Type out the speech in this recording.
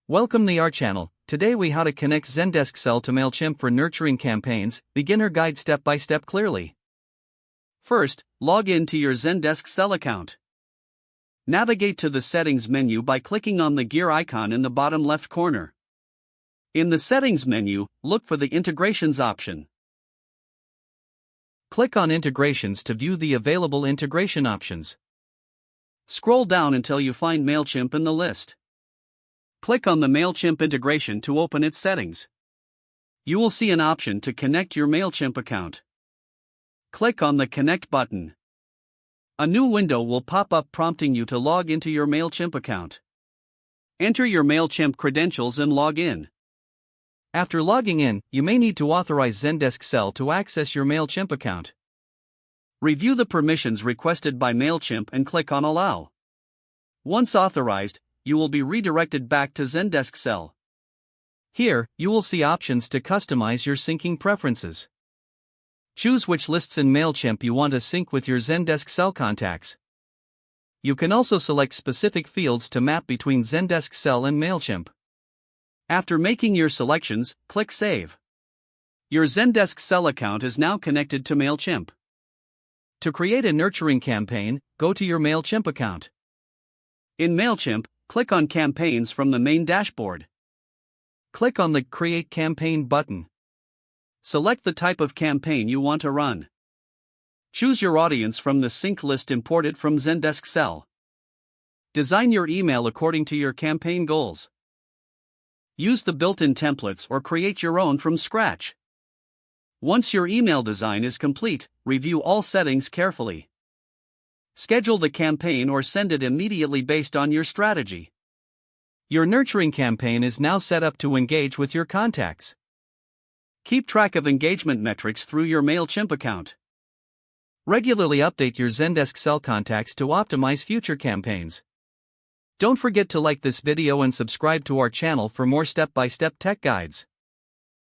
Welcome to our channel. Today we how to connect Zendesk Sell to Mailchimp for nurturing campaigns, beginner guide step by step clearly. First, log in to your Zendesk Sell account. Navigate to the settings menu by clicking on the gear icon in the bottom left corner. In the settings menu, look for the integrations option. Click on integrations to view the available integration options. Scroll down until you find Mailchimp in the list. Click on the Mailchimp integration to open its settings. You will see an option to connect your Mailchimp account. Click on the Connect button. A new window will pop up prompting you to log into your Mailchimp account. Enter your Mailchimp credentials and log in. After logging in, you may need to authorize Zendesk Sell to access your Mailchimp account. Review the permissions requested by Mailchimp and click on Allow. Once authorized, you will be redirected back to Zendesk Sell. Here, you will see options to customize your syncing preferences. Choose which lists in Mailchimp you want to sync with your Zendesk Sell contacts. You can also select specific fields to map between Zendesk Sell and Mailchimp. After making your selections, click Save. Your Zendesk Sell account is now connected to Mailchimp. To create a nurturing campaign, go to your Mailchimp account. In Mailchimp, click on Campaigns from the main dashboard. Click on the Create Campaign button. Select the type of campaign you want to run. Choose your audience from the sync list imported from Zendesk Sell. Design your email according to your campaign goals. Use the built-in templates or create your own from scratch. Once your email design is complete, review all settings carefully. Schedule the campaign or send it immediately based on your strategy. Your nurturing campaign is now set up to engage with your contacts. Keep track of engagement metrics through your Mailchimp account. Regularly update your Zendesk Sell contacts to optimize future campaigns. Don't forget to like this video and subscribe to our channel for more step-by-step tech guides.